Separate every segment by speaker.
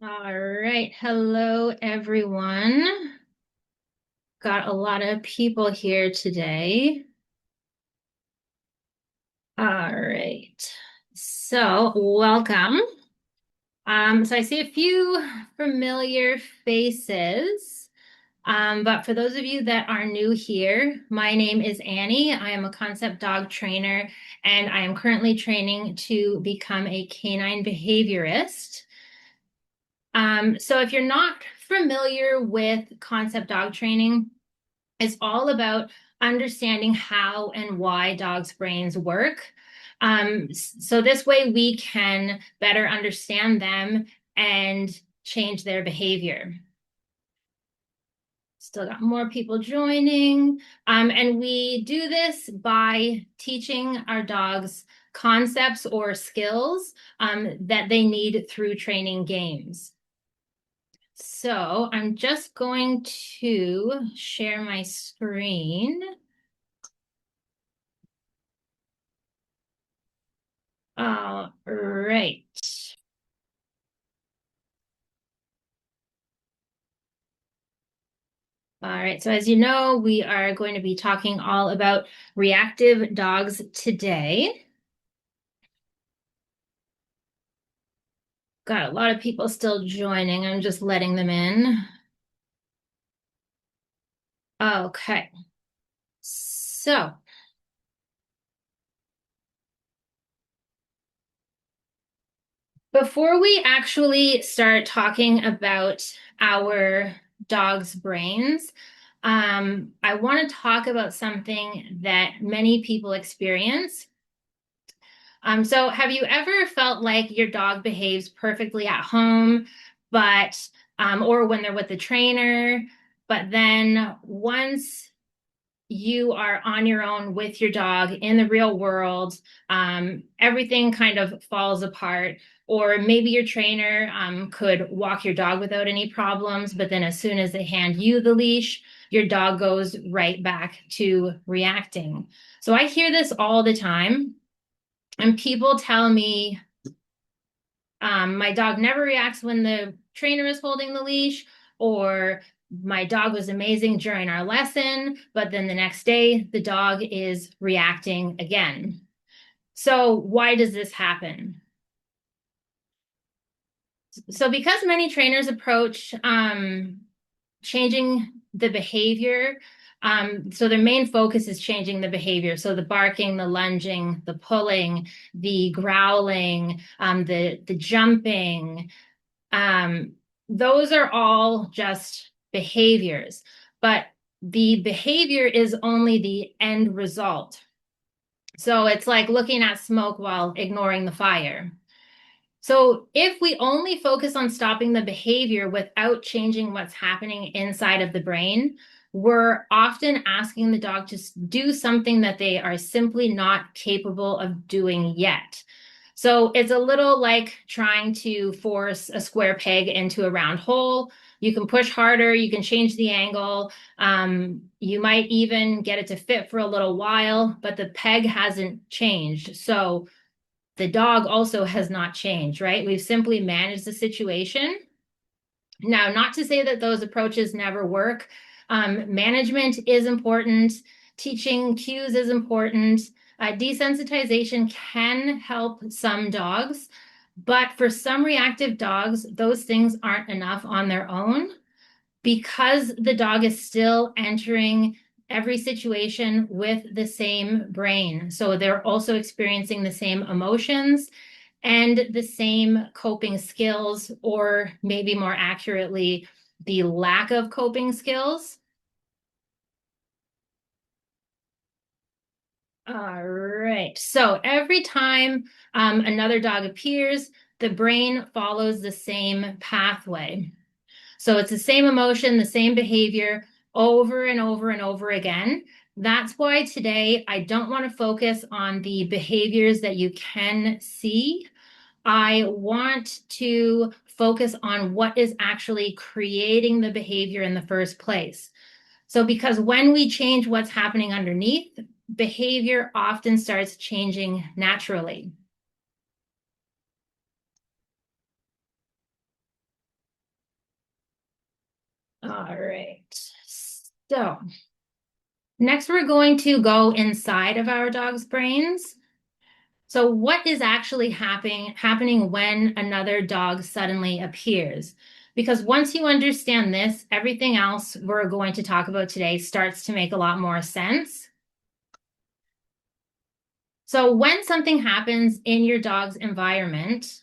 Speaker 1: All right. Hello, everyone. Got a lot of people here today. All right. So, welcome. So I see a few familiar faces. But for those of you that are new here, my name is Annie. I am a concept dog trainer, and I am currently training to become a canine behaviorist. So if you're not familiar with concept dog training, it's all about understanding how and why dogs' brains work. So this way we can better understand them and change their behavior. Still got more people joining. And we do this by teaching our dogs concepts or skills that they need through training games. So I'm just going to share my screen. All right. All right. So as you know, we are going to be talking all about reactive dogs today. Got a lot of people still joining. I'm just letting them in. Okay. So before we actually start talking about our dog's brains, I want to talk about something that many people experience. So have you ever felt like your dog behaves perfectly at home, but or when they're with the trainer, but then once you are on your own with your dog in the real world, everything kind of falls apart. Or maybe your trainer could walk your dog without any problems, but then as soon as they hand you the leash, your dog goes right back to reacting. So I hear this all the time, and people tell me my dog never reacts when the trainer is holding the leash, or my dog was amazing during our lesson, but then the next day the dog is reacting again. So, why does this happen? So, because many trainers approach changing the behavior, so their main focus is changing the behavior. So, the barking, the lunging, the pulling, the growling, the jumping, Um, those are all just behaviors, but the behavior is only the end result. So it's like looking at smoke while ignoring the fire. So if we only focus on stopping the behavior without changing what's happening inside of the brain, we're often asking the dog to do something that they are simply not capable of doing yet. So it's a little like trying to force a square peg into a round hole. You can push harder, you can change the angle. You might even get it to fit for a little while, but the peg hasn't changed. So the dog also has not changed, right? We've simply managed the situation. Now, not to say that those approaches never work. Management is important. Teaching cues is important. Desensitization can help some dogs, but for some reactive dogs, those things aren't enough on their own because the dog is still entering every situation with the same brain. So they're also experiencing the same emotions and the same coping skills, or maybe more accurately, the lack of coping skills. All right. So every time another dog appears, the brain follows the same pathway. So it's the same emotion, the same behavior over and over and over again. That's why today I don't want to focus on the behaviors that you can see. I want to focus on what is actually creating the behavior in the first place. So, because when we change what's happening underneath, behavior often starts changing naturally. All right. So next we're going to go inside of our dog's brains. So what is actually happening when another dog suddenly appears? Because once you understand this, everything else we're going to talk about today starts to make a lot more sense. So when something happens in your dog's environment,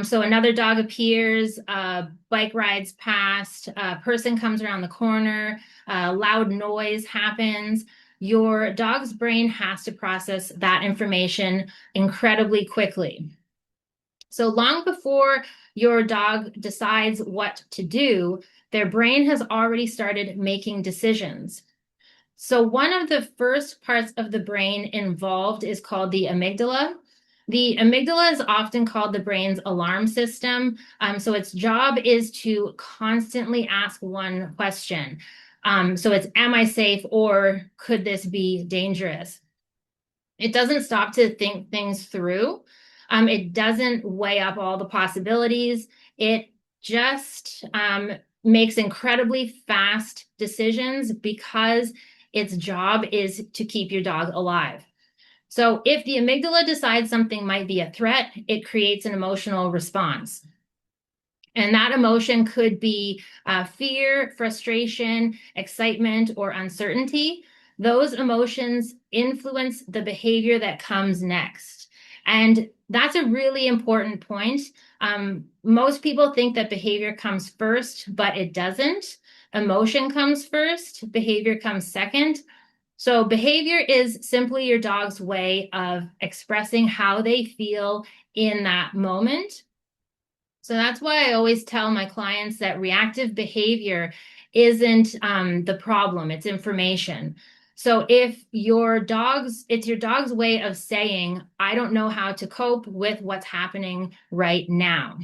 Speaker 1: so another dog appears, bike rides past, a person comes around the corner, loud noise happens. Your dog's brain has to process that information incredibly quickly. So long before your dog decides what to do, their brain has already started making decisions. So one of the first parts of the brain involved is called the amygdala. The amygdala is often called the brain's alarm system. So its job is to constantly ask one question. So it's, am I safe or could this be dangerous? It doesn't stop to think things through. It doesn't weigh up all the possibilities. It just makes incredibly fast decisions because its job is to keep your dog alive. So if the amygdala decides something might be a threat, it creates an emotional response. And that emotion could be fear, frustration, excitement, or uncertainty. Those emotions influence the behavior that comes next. And that's a really important point. Most people think that behavior comes first, but it doesn't. Emotion comes first, behavior comes second. So, behavior is simply your dog's way of expressing how they feel in that moment. So that's why I always tell my clients that reactive behavior isn't the problem, it's information. So if it's your dog's way of saying, I don't know how to cope with what's happening right now.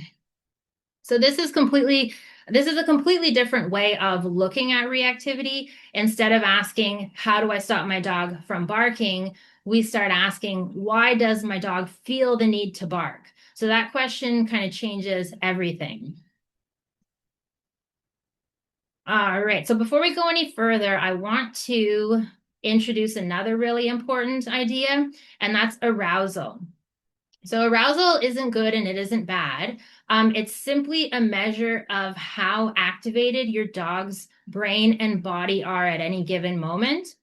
Speaker 1: So this is a completely different way of looking at reactivity. Instead of asking, how do I stop my dog from barking? We start asking, why does my dog feel the need to bark? So that question kind of changes everything. All right. So before we go any further, I want to introduce another really important idea, and that's arousal. So arousal isn't good and it isn't bad. It's simply a measure of how activated your dog's brain and body are at any given moment.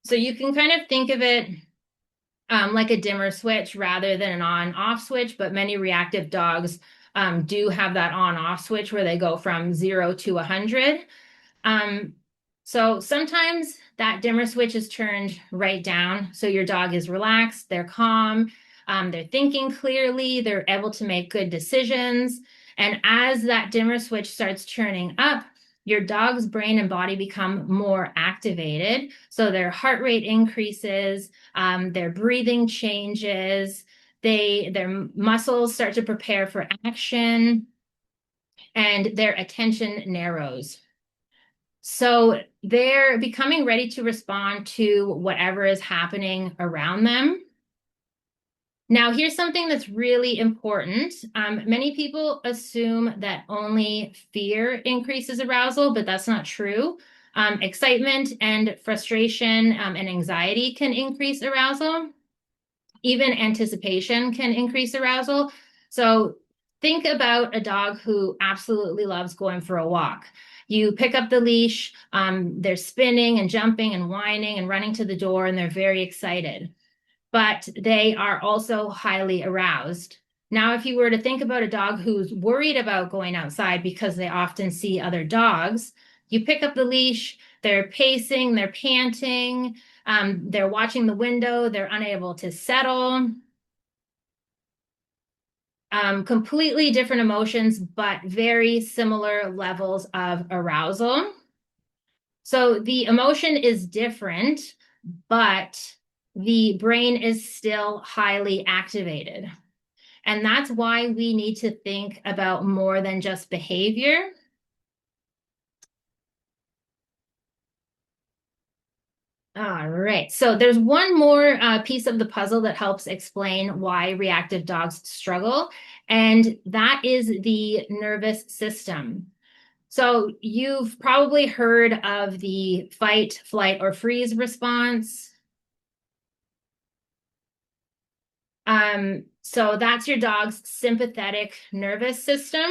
Speaker 1: So you can kind of think of it like a dimmer switch rather than an on-off switch, but many reactive dogs do have that on-off switch where they go from 0 to 100. So sometimes that dimmer switch is turned right down. So your dog is relaxed, they're calm, they're thinking clearly, they're able to make good decisions. And as that dimmer switch starts turning up, your dog's brain and body become more activated. So their heart rate increases, their breathing changes, their muscles start to prepare for action, and their attention narrows. So they're becoming ready to respond to whatever is happening around them. Now, here's something that's really important. Many people assume that only fear increases arousal, but that's not true. Excitement and frustration and anxiety can increase arousal. Even anticipation can increase arousal. So think about a dog who absolutely loves going for a walk. You pick up the leash, they're spinning and jumping and whining and running to the door, and they're very excited. But they are also highly aroused. Now, if you were to think about a dog who's worried about going outside because they often see other dogs, you pick up the leash, they're pacing, they're panting, they're watching the window, they're unable to settle. Completely different emotions, but very similar levels of arousal. So the emotion is different, but the brain is still highly activated. And that's why we need to think about more than just behavior. All right. So there's one more piece of the puzzle that helps explain why reactive dogs struggle, and that is the nervous system. So you've probably heard of the fight, flight, or freeze response. So that's your dog's sympathetic nervous system.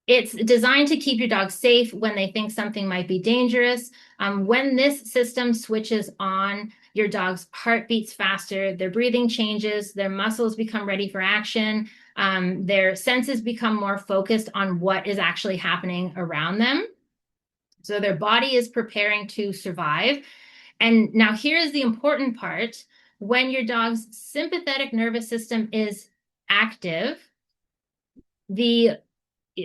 Speaker 1: It's designed to keep your dog safe when they think something might be dangerous. When this system switches on, your dog's heart beats faster, their breathing changes, their muscles become ready for action, their senses become more focused on what is actually happening around them. So their body is preparing to survive. And now here's the important part. When your dog's sympathetic nervous system is active, the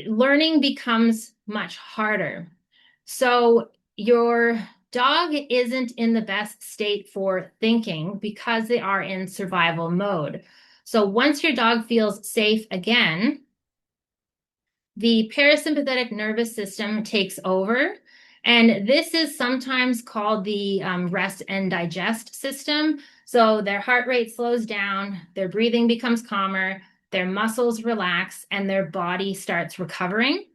Speaker 1: learning becomes much harder. So your dog isn't in the best state for thinking because they are in survival mode. So once your dog feels safe again, the parasympathetic nervous system takes over. And this is sometimes called the rest and digest system. So their heart rate slows down, their breathing becomes calmer, their muscles relax, and their body starts recovering.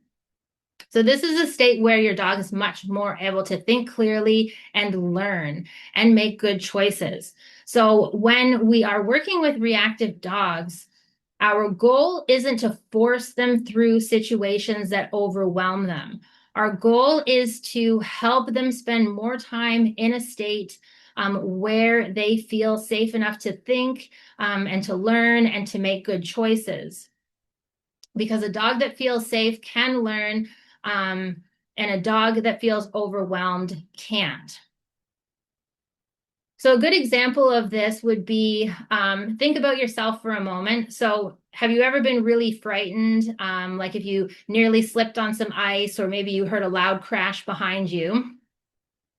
Speaker 1: So this is a state where your dog is much more able to think clearly and learn and make good choices. So when we are working with reactive dogs, our goal isn't to force them through situations that overwhelm them. Our goal is to help them spend more time in a state where they feel safe enough to think and to learn and to make good choices. Because a dog that feels safe can learn, and a dog that feels overwhelmed can't. So a good example of this would be, think about yourself for a moment. So have you ever been really frightened? Like if you nearly slipped on some ice, or maybe you heard a loud crash behind you.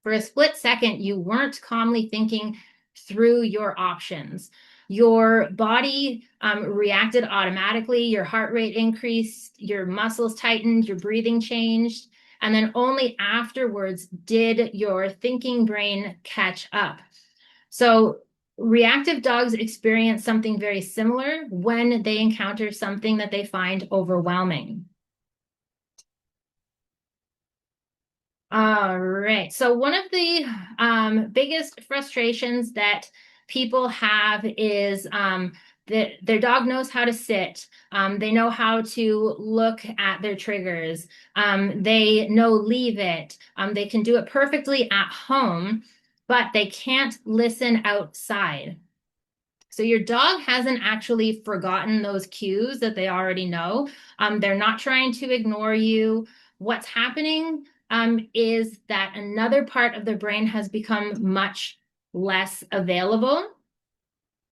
Speaker 1: For a split second, you weren't calmly thinking through your options. Your body reacted automatically, your heart rate increased, your muscles tightened, your breathing changed, and then only afterwards did your thinking brain catch up. So reactive dogs experience something very similar when they encounter something that they find overwhelming. All right. So one of the biggest frustrations that people have is that their dog knows how to sit. They know how to look at their triggers. They know leave it. They can do it perfectly at home, but they can't listen outside. So your dog hasn't actually forgotten those cues that they already know. They're not trying to ignore you. What's happening is that another part of the brain has become much less available.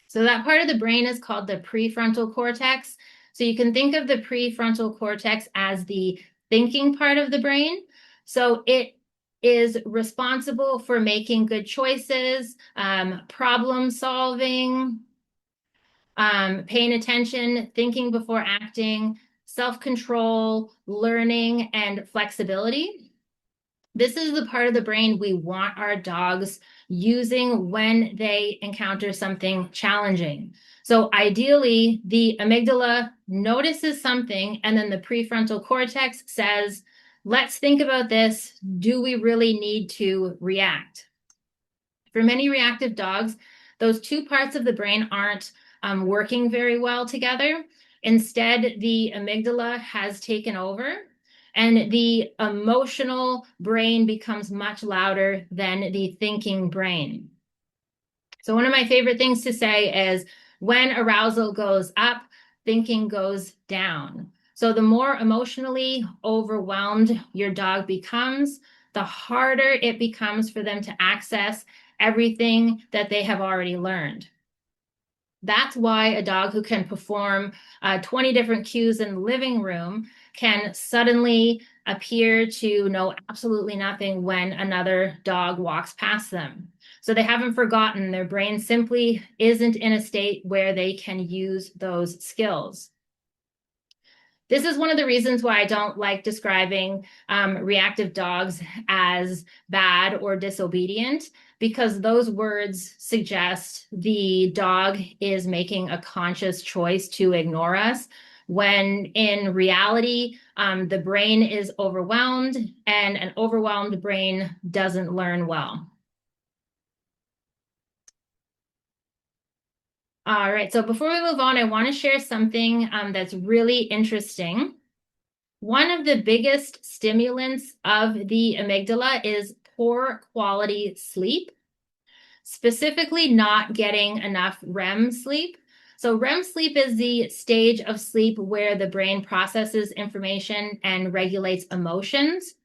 Speaker 1: So that part of the brain is called the prefrontal cortex. So you can think of the prefrontal cortex as the thinking part of the brain. So it is responsible for making good choices, problem solving, paying attention, thinking before acting, self-control, learning, and flexibility. This is the part of the brain we want our dogs using when they encounter something challenging. So ideally, the amygdala notices something, and then the prefrontal cortex says, let's think about this. Do we really need to react? For many reactive dogs, those two parts of the brain aren't working very well together. Instead, the amygdala has taken over, and the emotional brain becomes much louder than the thinking brain. So one of my favorite things to say is when arousal goes up, thinking goes down. So the more emotionally overwhelmed your dog becomes, the harder it becomes for them to access everything that they have already learned. That's why a dog who can perform 20 different cues in the living room can suddenly appear to know absolutely nothing when another dog walks past them. So they haven't forgotten. Their brain simply isn't in a state where they can use those skills. This is one of the reasons why I don't like describing reactive dogs as bad or disobedient, because those words suggest the dog is making a conscious choice to ignore us. when in reality, the brain is overwhelmed, and an overwhelmed brain doesn't learn well. All right, so before we move on, I want to share something that's really interesting. One of the biggest stimulants of the amygdala is poor quality sleep, specifically not getting enough REM sleep. So REM sleep is the stage of sleep where the brain processes information and regulates emotions.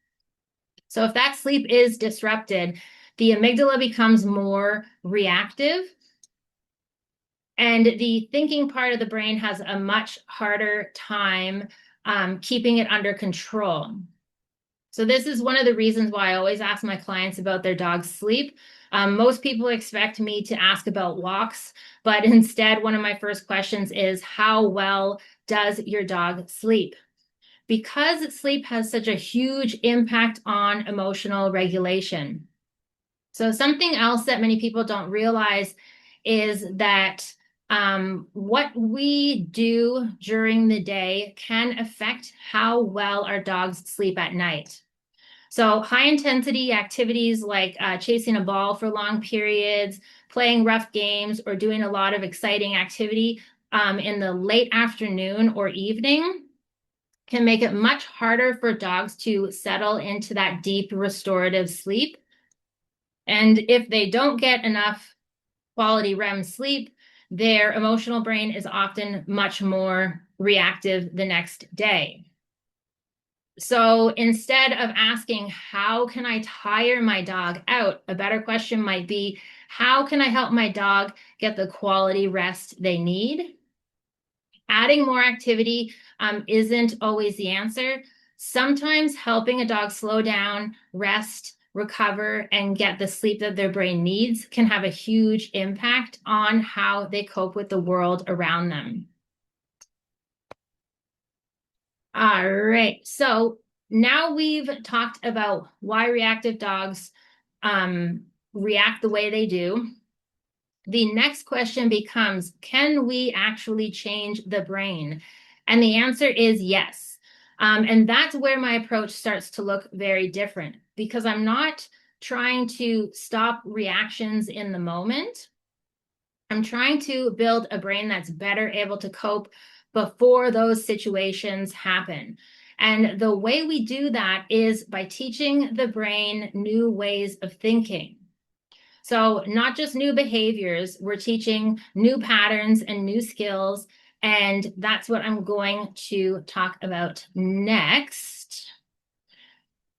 Speaker 1: So if that sleep is disrupted, the amygdala becomes more reactive, and the thinking part of the brain has a much harder time keeping it under control. So this is one of the reasons why I always ask my clients about their dog's sleep. Most people expect me to ask about walks, but instead, one of my first questions is, how well does your dog sleep? Because sleep has such a huge impact on emotional regulation. So something else that many people don't realize is that what we do during the day can affect how well our dogs sleep at night. So high intensity activities like chasing a ball for long periods, playing rough games, or doing a lot of exciting activity in the late afternoon or evening can make it much harder for dogs to settle into that deep restorative sleep. And if they don't get enough quality REM sleep, their emotional brain is often much more reactive the next day. So instead of asking, how can I tire my dog out? A better question might be, how can I help my dog get the quality rest they need? Adding more activity isn't always the answer. Sometimes helping a dog slow down, rest, recover, and get the sleep that their brain needs can have a huge impact on how they cope with the world around them. All right, so now we've talked about why reactive dogs react the way they do. The next question becomes, can we actually change the brain? And the answer is yes. And that's where my approach starts to look very different, because I'm not trying to stop reactions in the moment. I'm trying to build a brain that's better able to cope before those situations happen. And the way we do that is by teaching the brain new ways of thinking. So not just new behaviors, we're teaching new patterns and new skills. And that's what I'm going to talk about next.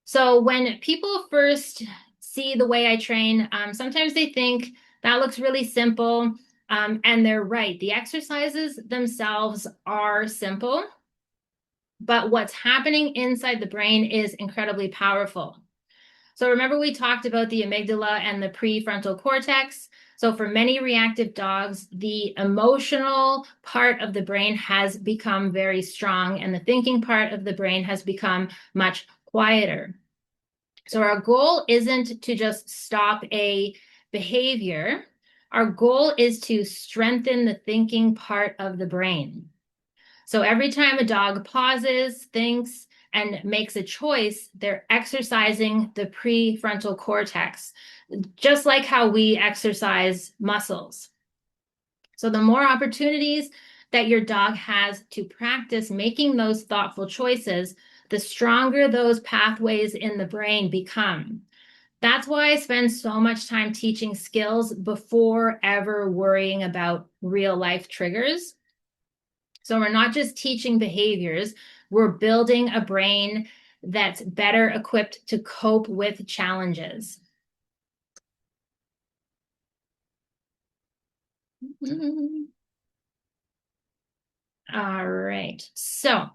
Speaker 1: So when people first see the way I train, sometimes they think that looks really simple. And they're right. The exercises themselves are simple, but what's happening inside the brain is incredibly powerful. So remember we talked about the amygdala and the prefrontal cortex. So for many reactive dogs, the emotional part of the brain has become very strong, and the thinking part of the brain has become much quieter. So our goal isn't to just stop a behavior. Our goal is to strengthen the thinking part of the brain. So every time a dog pauses, thinks, and makes a choice, they're exercising the prefrontal cortex, just like how we exercise muscles. So the more opportunities that your dog has to practice making those thoughtful choices, the stronger those pathways in the brain become. That's why I spend so much time teaching skills before ever worrying about real life triggers. So we're not just teaching behaviors, we're building a brain that's better equipped to cope with challenges. All right. So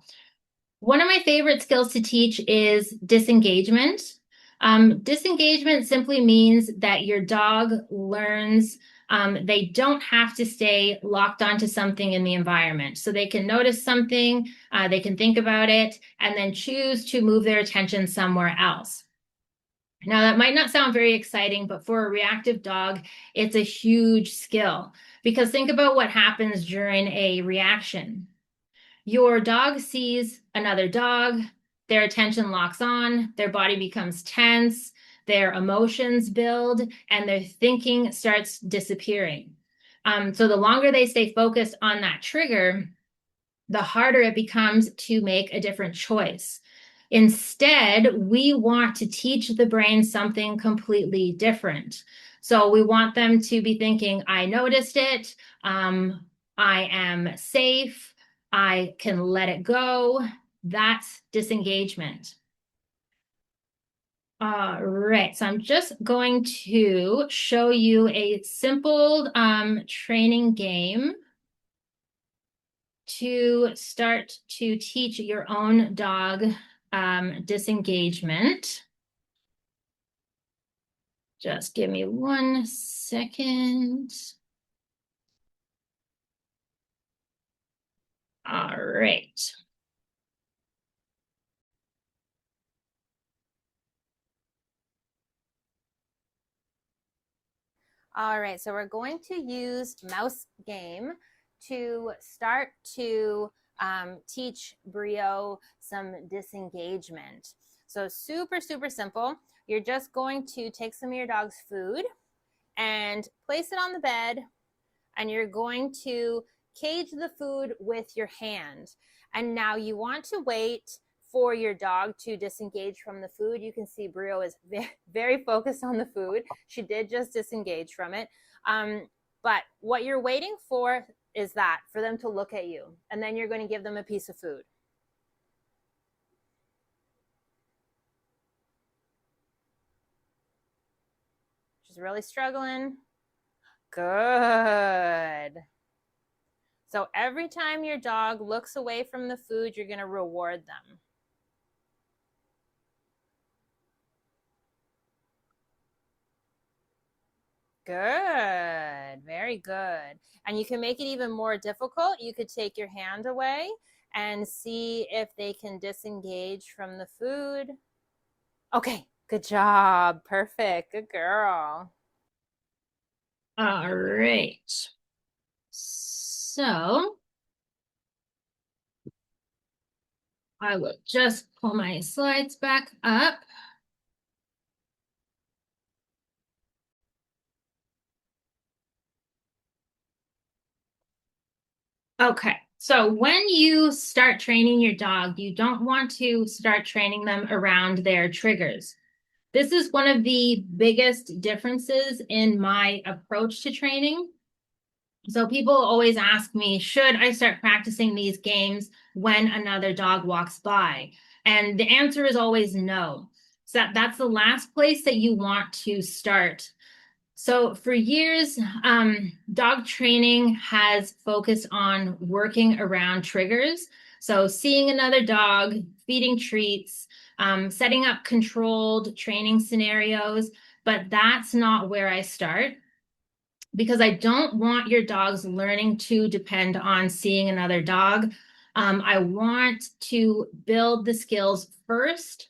Speaker 1: one of my favorite skills to teach is disengagement. Disengagement simply means that your dog learns they don't have to stay locked onto something in the environment. So they can notice something, they can think about it, and then choose to move their attention somewhere else. Now, that might not sound very exciting, but for a reactive dog, it's a huge skill, because think about what happens during a reaction. Your dog sees another dog, their attention locks on, their body becomes tense, their emotions build, and their thinking starts disappearing. So the longer they stay focused on that trigger, the harder it becomes to make a different choice. Instead, we want to teach the brain something completely different. So we want them to be thinking, I noticed it, I am safe, I can let it go. That's disengagement. All right, so I'm just going to show you a simple training game to start to teach your own dog disengagement. Just give me 1 second. All right.
Speaker 2: All right, so we're going to use mouse game to start to teach Brio some disengagement. So super, super simple. You're just going to take some of your dog's food and place it on the bed, and you're going to cage the food with your hand. And now you want to wait for your dog to disengage from the food. You can see Brio is very focused on the food. She did just disengage from it. But what you're waiting for is that, for them to look at you. And then you're going to give them a piece of food. She's really struggling. Good. So every time your dog looks away from the food, you're going to reward them. Good. Very good. And you can make it even more difficult. You could take your hand away and see if they can disengage from the food. Okay. Good job. Perfect. Good girl.
Speaker 1: All right. So I will just pull my slides back up. Okay, so when you start training your dog, you don't want to start training them around their triggers. This is one of the biggest differences in my approach to training. So people always ask me, should I start practicing these games when another dog walks by? And the answer is always no. So that's the last place that you want to start. So for years, dog training has focused on working around triggers. So seeing another dog, feeding treats, setting up controlled training scenarios, but that's not where I start because I don't want your dogs learning to depend on seeing another dog. I want to build the skills first.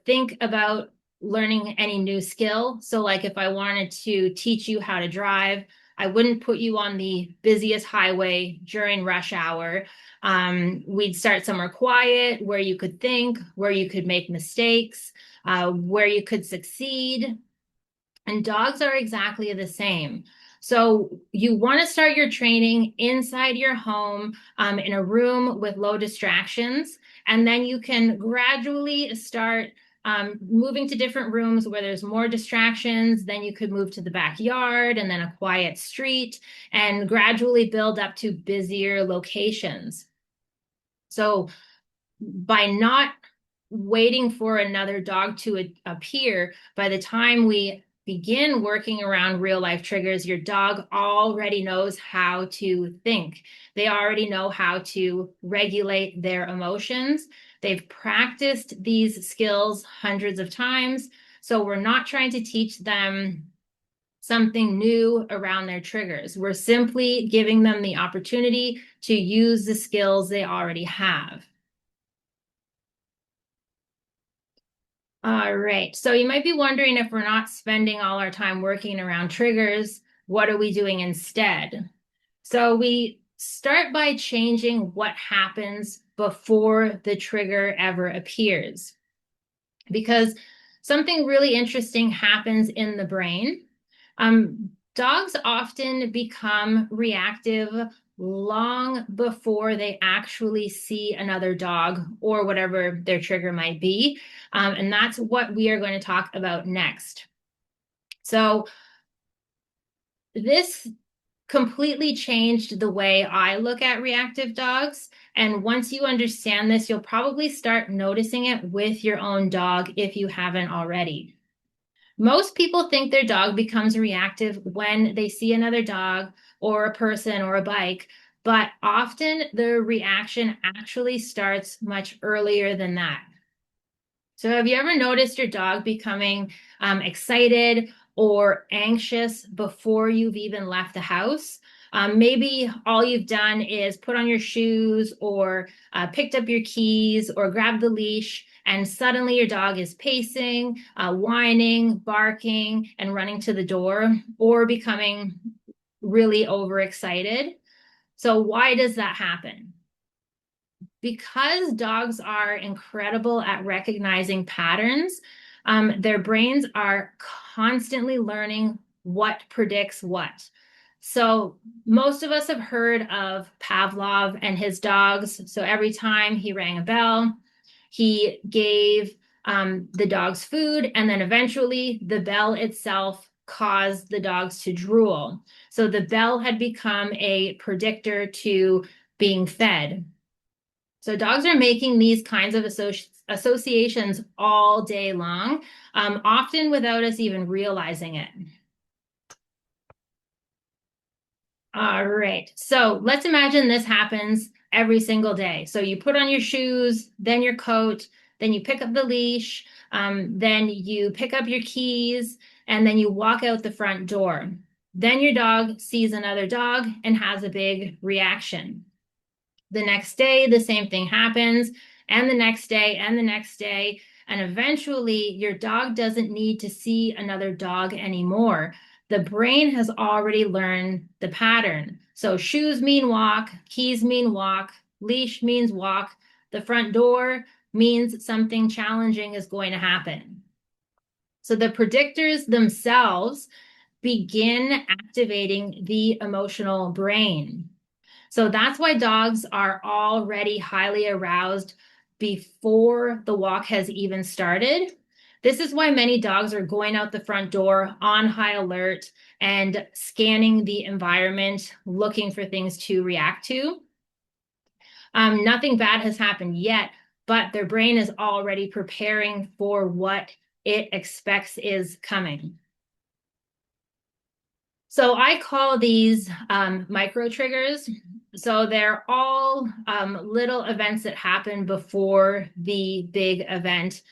Speaker 1: Think about learning any new skill. So like if I wanted to teach you how to drive, I wouldn't put you on the busiest highway during rush hour. We'd start somewhere quiet where you could think, where you could make mistakes, where you could succeed. And dogs are exactly the same. So you want to start your training inside your home in a room with low distractions, and then you can gradually start moving to different rooms where there's more distractions. Then you could move to the backyard and then a quiet street and gradually build up to busier locations. So by not waiting for another dog to appear, by the time we begin working around real life triggers, your dog already knows how to think. They already know how to regulate their emotions. They've practiced these skills hundreds of times. So we're not trying to teach them something new around their triggers. We're simply giving them the opportunity to use the skills they already have. All right. So you might be wondering, if we're not spending all our time working around triggers, what are we doing instead? So we start by changing what happens before the trigger ever appears. Because something really interesting happens in the brain. Dogs often become reactive long before they actually see another dog or whatever their trigger might be. And that's what we are going to talk about next. So this completely changed the way I look at reactive dogs. And once you understand this, you'll probably start noticing it with your own dog if you haven't already. Most people think their dog becomes reactive when they see another dog or a person or a bike, but often the reaction actually starts much earlier than that. So have you ever noticed your dog becoming excited or anxious before you've even left the house? Maybe all you've done is put on your shoes or picked up your keys or grabbed the leash, and suddenly your dog is pacing, whining, barking, and running to the door, or becoming really overexcited. So why does that happen? Because dogs are incredible at recognizing patterns, their brains are constantly learning what predicts what. So most of us have heard of Pavlov and his dogs. So every time he rang a bell, he gave the dogs food, and then eventually the bell itself caused the dogs to drool. So the bell had become a predictor to being fed. So dogs are making these kinds of associations all day long, often without us even realizing it. All right, so let's imagine this happens every single day. So you put on your shoes, then your coat, then you pick up the leash, then you pick up your keys, and then you walk out the front door. Then your dog sees another dog and has a big reaction. The next day, the same thing happens, and the next day, and the next day. And eventually, your dog doesn't need to see another dog anymore. The brain has already learned the pattern. So, shoes mean walk, keys mean walk, leash means walk, the front door means something challenging is going to happen. So, the predictors themselves begin activating the emotional brain. So that's why dogs are already highly aroused before the walk has even started. This is why many dogs are going out the front door on high alert and scanning the environment, looking for things to react to. Nothing bad has happened yet, but their brain is already preparing for what it expects is coming. So I call these micro triggers. So they're all little events that happen before the big event.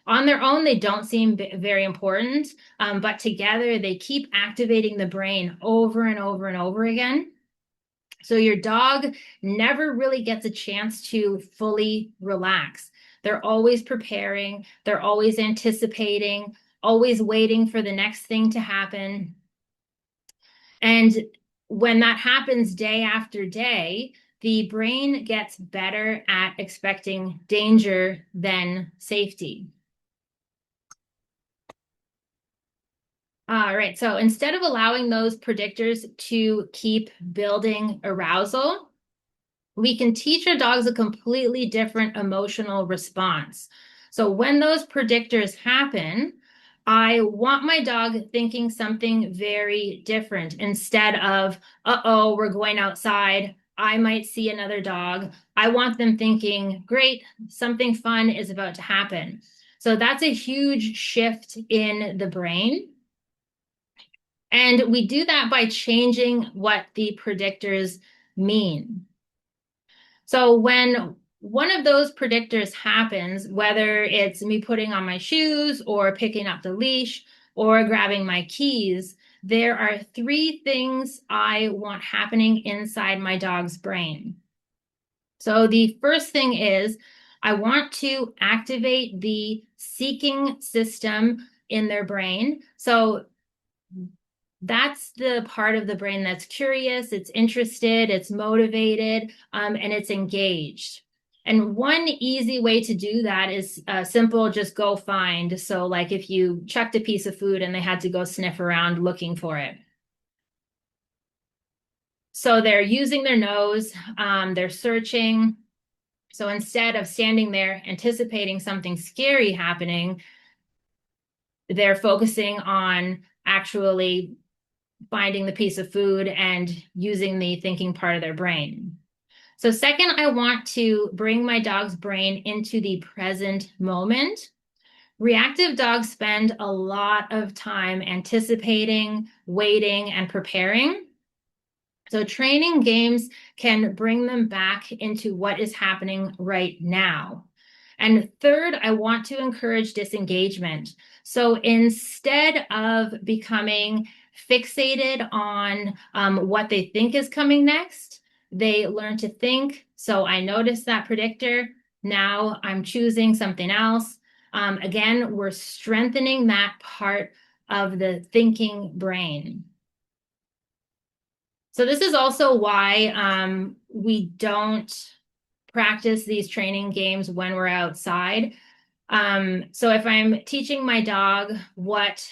Speaker 1: On their own, they don't seem very important, but together they keep activating the brain over and over and over again. So your dog never really gets a chance to fully relax. They're always preparing, they're always anticipating, always waiting for the next thing to happen. And when that happens day after day, the brain gets better at expecting danger than safety. All right, so instead of allowing those predictors to keep building arousal, we can teach our dogs a completely different emotional response. So when those predictors happen, I want my dog thinking something very different instead of, uh-oh, we're going outside. I might see another dog. I want them thinking, great, something fun is about to happen. So that's a huge shift in the brain. And we do that by changing what the predictors mean. So when one of those predictors happens, whether it's me putting on my shoes or picking up the leash or grabbing my keys, there are three things I want happening inside my dog's brain. So the first thing is I want to activate the seeking system in their brain. So That's the part of the brain that's curious, it's interested, it's motivated, and it's engaged. And one easy way to do that is simple, just go find. So, like if you chucked a piece of food and they had to go sniff around looking for it. So they're using their nose, they're searching. So instead of standing there anticipating something scary happening, they're focusing on actually finding the piece of food and using the thinking part of their brain. So second, I want to bring my dog's brain into the present moment. Reactive dogs spend a lot of time anticipating, waiting, and preparing. So training games can bring them back into what is happening right now. And third, I want to encourage disengagement. So instead of becoming fixated on what they think is coming next, they learn to think. So I noticed that predictor. Now I'm choosing something else. Again, we're strengthening that part of the thinking brain. So this is also why we don't practice these training games when we're outside. So if I'm teaching my dog what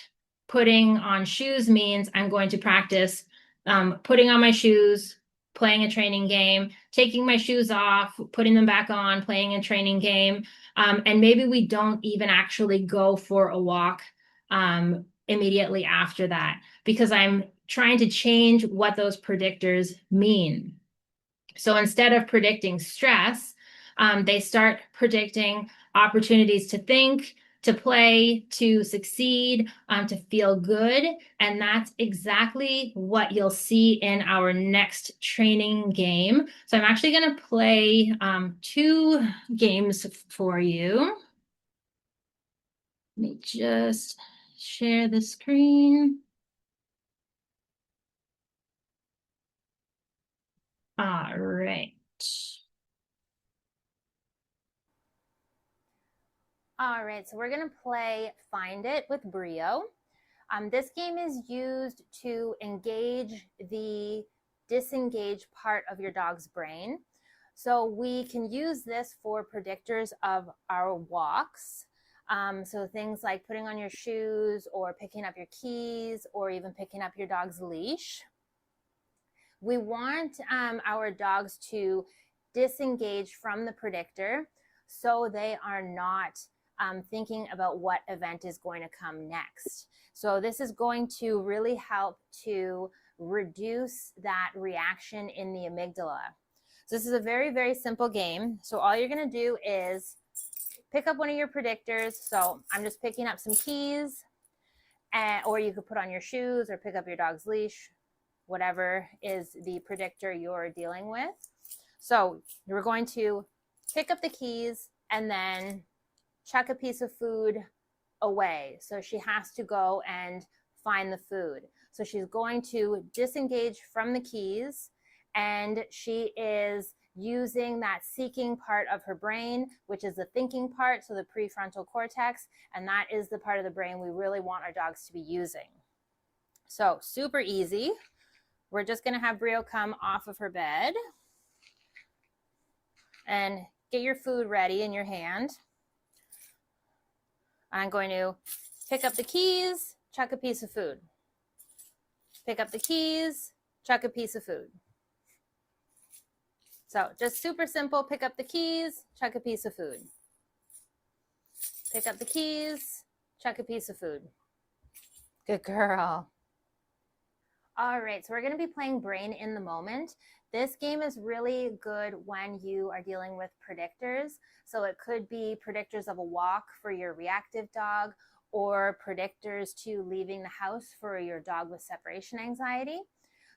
Speaker 1: putting on shoes means, I'm going to practice putting on my shoes, playing a training game, taking my shoes off, putting them back on, playing a training game. And maybe we don't even actually go for a walk immediately after that because I'm trying to change what those predictors mean. So instead of predicting stress, they start predicting opportunities to think, to play, to succeed, to feel good. And that's exactly what you'll see in our next training game. So I'm actually going to play two games for you. Let me just share the screen. All right.
Speaker 2: All right, so we're going to play Find It with Brio. This game is used to engage the disengaged part of your dog's brain. So we can use this for predictors of our walks. So things like putting on your shoes or picking up your keys or even picking up your dog's leash. We want our dogs to disengage from the predictor so they are not thinking about what event is going to come next. So this is going to really help to reduce that reaction in the amygdala. So this is a very, very simple game. So all you're going to do is pick up one of your predictors. So I'm just picking up some keys, or you could put on your shoes or pick up your dog's leash, whatever is the predictor you're dealing with. So you're going to pick up the keys and then chuck a piece of food away. So she has to go and find the food. So she's going to disengage from the keys, and she is using that seeking part of her brain, which is the thinking part, so the prefrontal cortex, and that is the part of the brain we really want our dogs to be using. So super easy. We're just going to have Brio come off of her bed and get your food ready in your hand. I'm going to pick up the keys, chuck a piece of food. Pick up the keys, chuck a piece of food. So just super simple, pick up the keys, chuck a piece of food. Pick up the keys, chuck a piece of food. Good girl. All right, so we're going to be playing Brain in the Moment. This game is really good when you are dealing with predictors. So it could be predictors of a walk for your reactive dog or predictors to leaving the house for your dog with separation anxiety.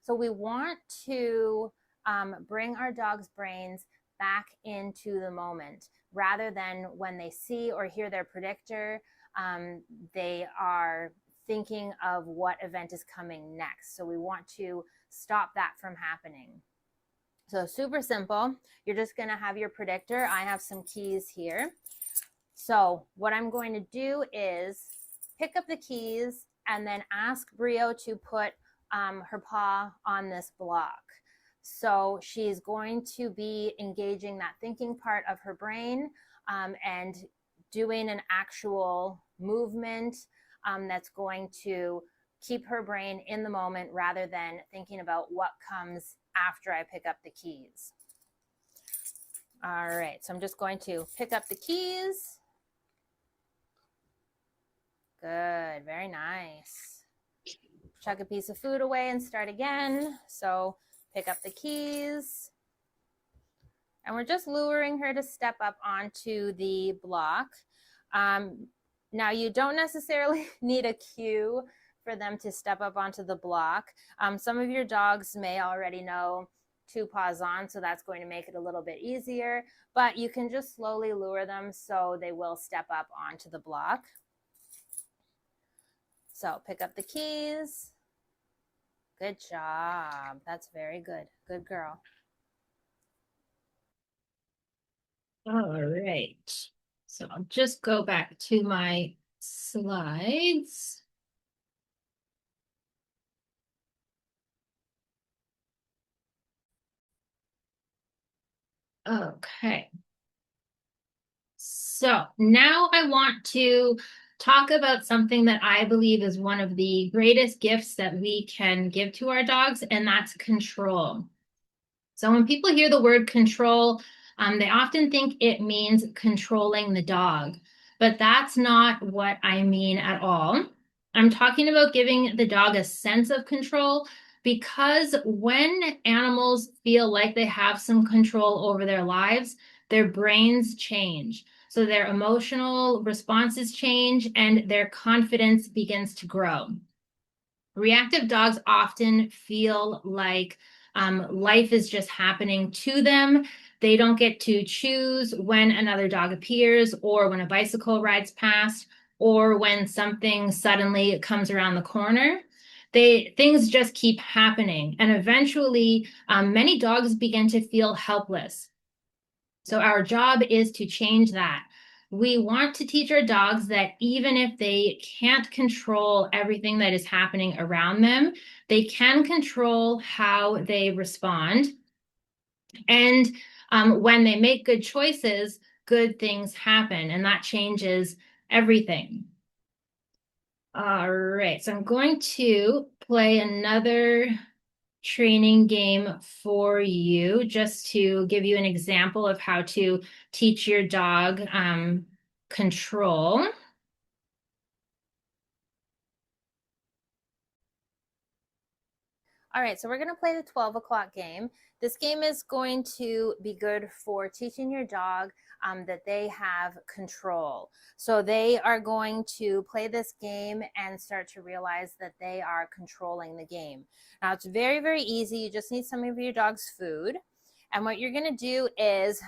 Speaker 2: So we want to bring our dog's brains back into the moment rather than when they see or hear their predictor, they are thinking of what event is coming next. So we want to stop that from happening. So super simple. You're just going to have your predictor. I have some keys here. So what I'm going to do is pick up the keys and then ask Brio to put her paw on this block. So she's going to be engaging that thinking part of her brain and doing an actual movement that's going to keep her brain in the moment rather than thinking about what comes after I pick up the keys. All right, so I'm just going to pick up the keys. Good, very nice. Chuck a piece of food away and start again. So pick up the keys. And we're just luring her to step up onto the block. Now you don't necessarily need a cue for them to step up onto the block. Some of your dogs may already know 2 paws on, so that's going to make it a little bit easier, but you can just slowly lure them so they will step up onto the block. So pick up the keys. Good job. That's very good. Good girl.
Speaker 1: All right. So I'll just go back to my slides. Okay. So now I want to talk about something that I believe is one of the greatest gifts that we can give to our dogs, and that's control. So when people hear the word control, they often think it means controlling the dog, but that's not what I mean at all. I'm talking about giving the dog a sense of control, because when animals feel like they have some control over their lives, their brains change. So their emotional responses change and their confidence begins to grow. Reactive dogs often feel like life is just happening to them. They don't get to choose when another dog appears, or when a bicycle rides past, or when something suddenly comes around the corner. Things just keep happening. And eventually, many dogs begin to feel helpless. So our job is to change that. We want to teach our dogs that even if they can't control everything that is happening around them, they can control how they respond. And when they make good choices, good things happen, and that changes everything. All right, so I'm going to play another training game for you, just to give you an example of how to teach your dog control.
Speaker 2: All right, so we're going to play the 12 o'clock game. This game is going to be good for teaching your dog that they have control. So they are going to play this game and start to realize that they are controlling the game. Now, it's very, very easy. You just need some of your dog's food. And what you're going to do is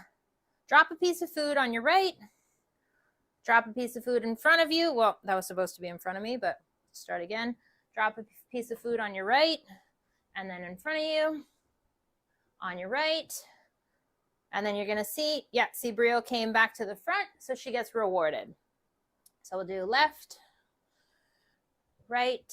Speaker 2: drop a piece of food on your right, drop a piece of food in front of you. Well, that was supposed to be in front of me, but start again. Drop a piece of food on your right, and then in front of you, on your right. And then you're going to see, see Brio came back to the front, so she gets rewarded. So we'll do left, right,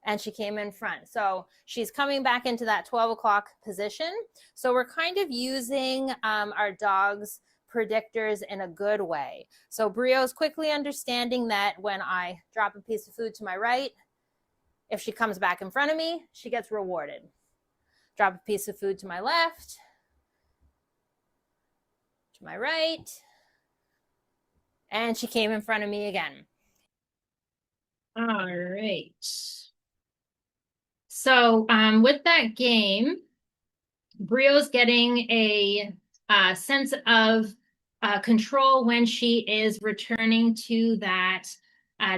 Speaker 2: and she came in front. So she's coming back into that 12 o'clock position. So we're kind of using our dog's predictors in a good way. So Brio's quickly understanding that when I drop a piece of food to my right, if she comes back in front of me, she gets rewarded. Drop a piece of food to my left, to my right, and she came in front of me again.
Speaker 1: All right. So with that game, Brio's getting a sense of control when she is returning to that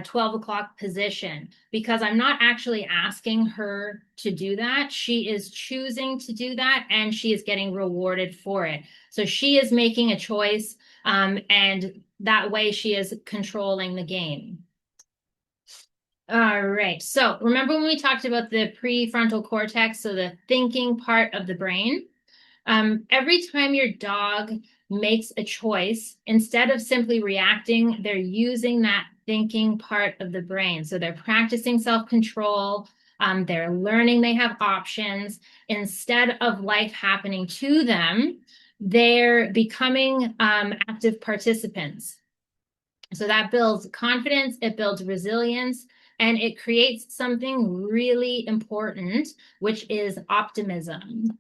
Speaker 1: 12 o'clock position, because I'm not actually asking her to do that. She is choosing to do that, and she is getting rewarded for it. So she is making a choice, and that way she is controlling the game. All right. So remember when we talked about the prefrontal cortex, so the thinking part of the brain? Every time your dog makes a choice, instead of simply reacting, they're using that thinking part of the brain. So they're practicing self-control. They're learning they have options. Instead of life happening to them, they're becoming active participants. So that builds confidence, it builds resilience, and it creates something really important, which is optimism.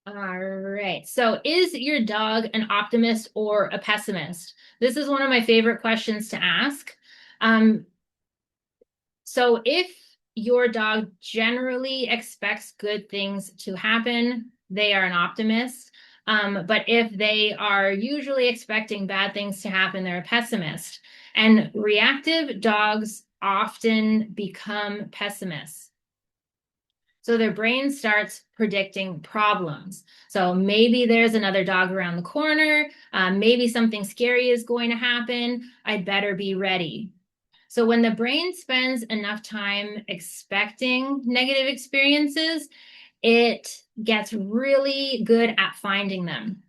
Speaker 1: All right. So is your dog an optimist or a pessimist? This is one of my favorite questions to ask. So if your dog generally expects good things to happen, they are an optimist. But if they are usually expecting bad things to happen, they're a pessimist. And reactive dogs often become pessimists. So their brain starts predicting problems. So maybe there's another dog around the corner. Maybe something scary is going to happen. I'd better be ready. So when the brain spends enough time expecting negative experiences, it gets really good at finding them.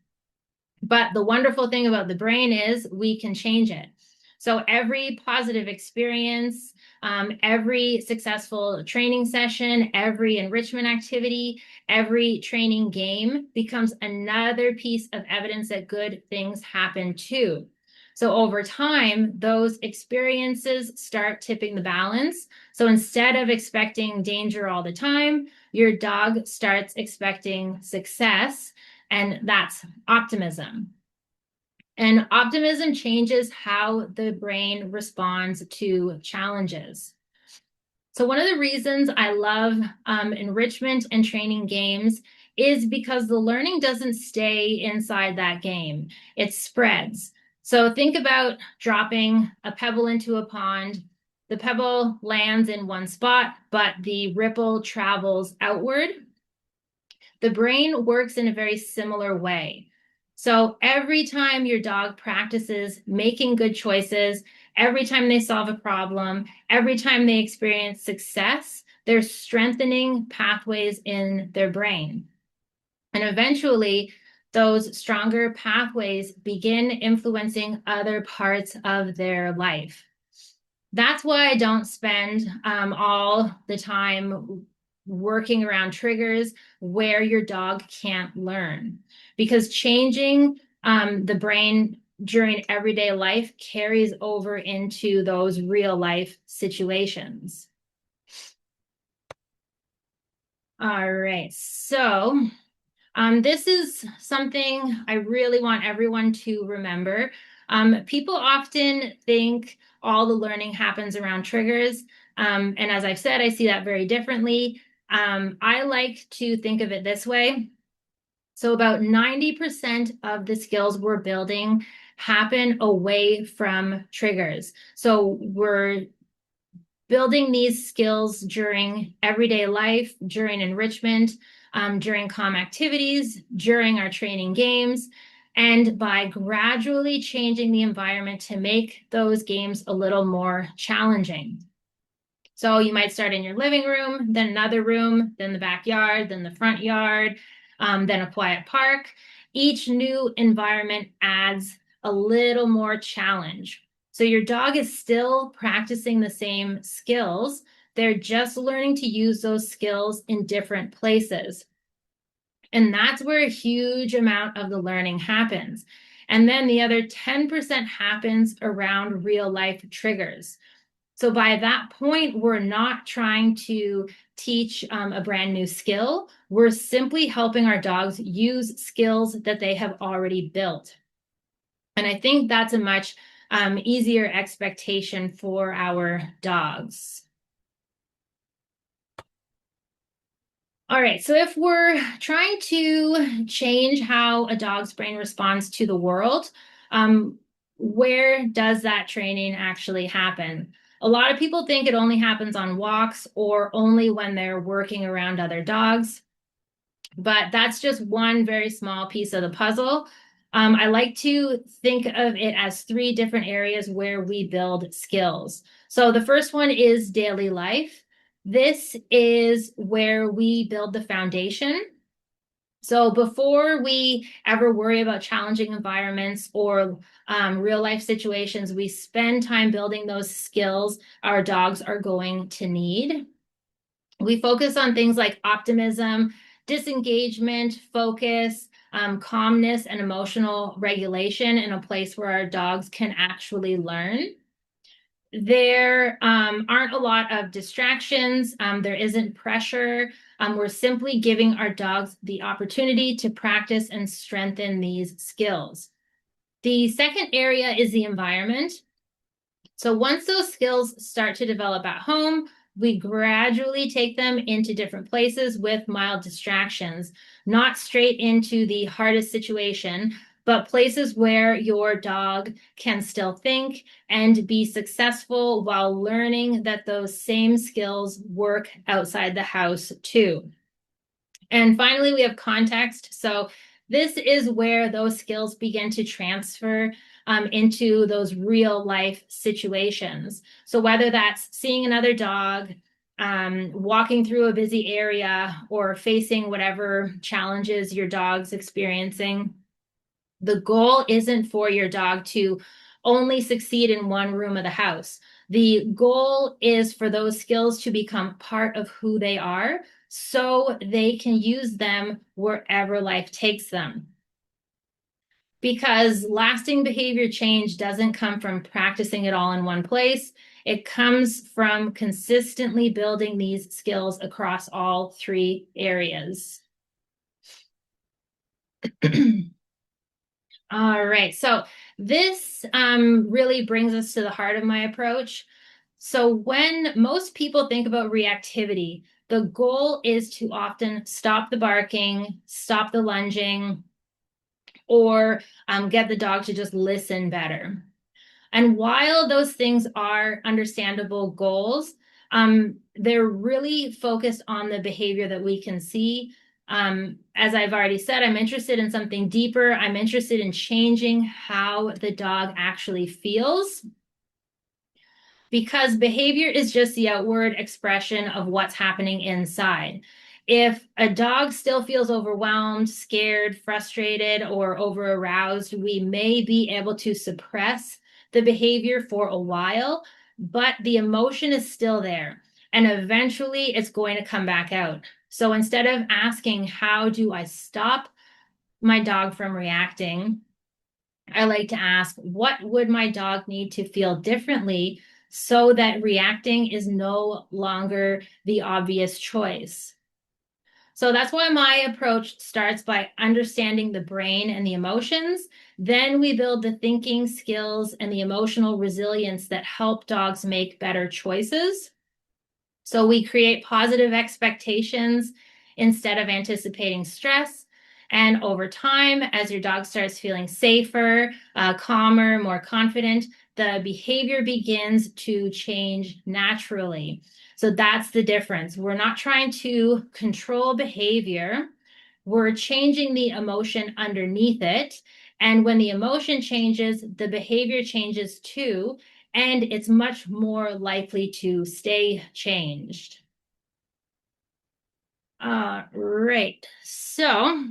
Speaker 1: But the wonderful thing about the brain is we can change it. So every positive experience, every successful training session, every enrichment activity, every training game becomes another piece of evidence that good things happen too. So over time, those experiences start tipping the balance. So instead of expecting danger all the time, your dog starts expecting success, and that's optimism. And optimism changes how the brain responds to challenges. So one of the reasons I love enrichment and training games is because the learning doesn't stay inside that game. It spreads. So think about dropping a pebble into a pond. The pebble lands in one spot, but the ripple travels outward. The brain works in a very similar way. So every time your dog practices making good choices, every time they solve a problem, every time they experience success, they're strengthening pathways in their brain. And eventually, those stronger pathways begin influencing other parts of their life. That's why I don't spend all the time working around triggers where your dog can't learn, because changing the brain during everyday life carries over into those real life situations. All right, so this is something I really want everyone to remember. People often think all the learning happens around triggers. And as I've said, I see that very differently. I like to think of it this way. So about 90% of the skills we're building happen away from triggers. So we're building these skills during everyday life, during enrichment, during calm activities, during our training games, and by gradually changing the environment to make those games a little more challenging. So you might start in your living room, then another room, then the backyard, then the front yard, then a quiet park. Each new environment adds a little more challenge. So your dog is still practicing the same skills. They're just learning to use those skills in different places. And that's where a huge amount of the learning happens. And then the other 10% happens around real life triggers. So by that point, we're not trying to teach a brand new skill. We're simply helping our dogs use skills that they have already built. And I think that's a much easier expectation for our dogs. All right, so if we're trying to change how a dog's brain responds to the world, where does that training actually happen? A lot of people think it only happens on walks or only when they're working around other dogs, but that's just one very small piece of the puzzle. I like to think of it as three different areas where we build skills. So the first one is daily life. This is where we build the foundation. So before we ever worry about challenging environments or real life situations, we spend time building those skills our dogs are going to need. We focus on things like optimism, disengagement, focus, calmness, and emotional regulation in a place where our dogs can actually learn. There aren't a lot of distractions. There isn't pressure. We're simply giving our dogs the opportunity to practice and strengthen these skills. The second area is the environment. So once those skills start to develop at home, we gradually take them into different places with mild distractions, not straight into the hardest situation, but places where your dog can still think and be successful while learning that those same skills work outside the house too. And finally, we have context. So this is where those skills begin to transfer into those real life situations. So whether that's seeing another dog, walking through a busy area, or facing whatever challenges your dog's experiencing, the goal isn't for your dog to only succeed in one room of the house. The goal is for those skills to become part of who they are so they can use them wherever life takes them. Because lasting behavior change doesn't come from practicing it all in one place. It comes from consistently building these skills across all three areas. All right, so this really brings us to the heart of my approach. So when most people think about reactivity, the goal is to often stop the barking, stop the lunging, or get the dog to just listen better. And while those things are understandable goals, they're really focused on the behavior that we can see. As I've already said, I'm interested in something deeper. I'm interested in changing how the dog actually feels, because behavior is just the outward expression of what's happening inside. If a dog still feels overwhelmed, scared, frustrated, or over aroused, we may be able to suppress the behavior for a while, but the emotion is still there. And eventually it's going to come back out. So instead of asking, how do I stop my dog from reacting? I like to ask, what would my dog need to feel differently so that reacting is no longer the obvious choice? So that's why my approach starts by understanding the brain and the emotions. Then we build the thinking skills and the emotional resilience that help dogs make better choices. So we create positive expectations instead of anticipating stress. And over time, as your dog starts feeling safer, calmer, more confident, the behavior begins to change naturally. So that's the difference. We're not trying to control behavior. We're changing the emotion underneath it. And when the emotion changes, the behavior changes too, and it's much more likely to stay changed. Right. So,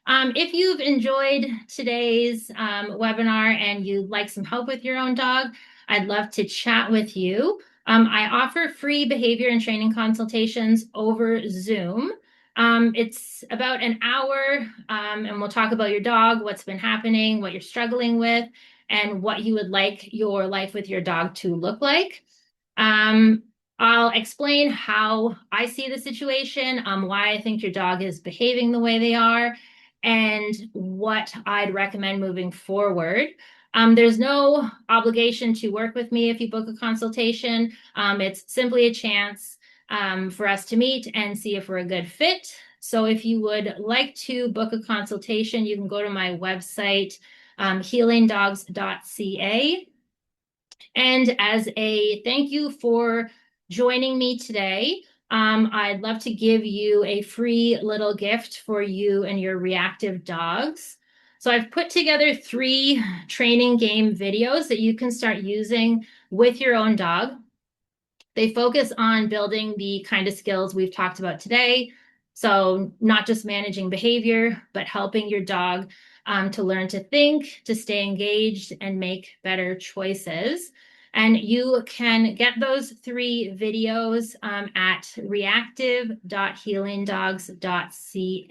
Speaker 1: if you've enjoyed today's webinar and you'd like some help with your own dog, I'd love to chat with you. I offer free behavior and training consultations over Zoom. It's about an hour, and we'll talk about your dog, what's been happening, what you're struggling with, and what you would like your life with your dog to look like. Um, I'll explain how I see the situation, why I think your dog is behaving the way they are, and what I'd recommend moving forward. There's no obligation to work with me if you book a consultation. It's simply a chance for us to meet and see if we're a good fit. So if you would like to book a consultation, you can go to my website, healingdogs.ca. And as a thank you for joining me today, I'd love to give you a free little gift for you and your reactive dogs. So I've put together 3 training game videos that you can start using with your own dog. They focus on building the kind of skills we've talked about today: So not just managing behavior, but helping your dog to learn to think, to stay engaged, and make better choices. And you can get those 3 videos at reactive.healingdogs.ca.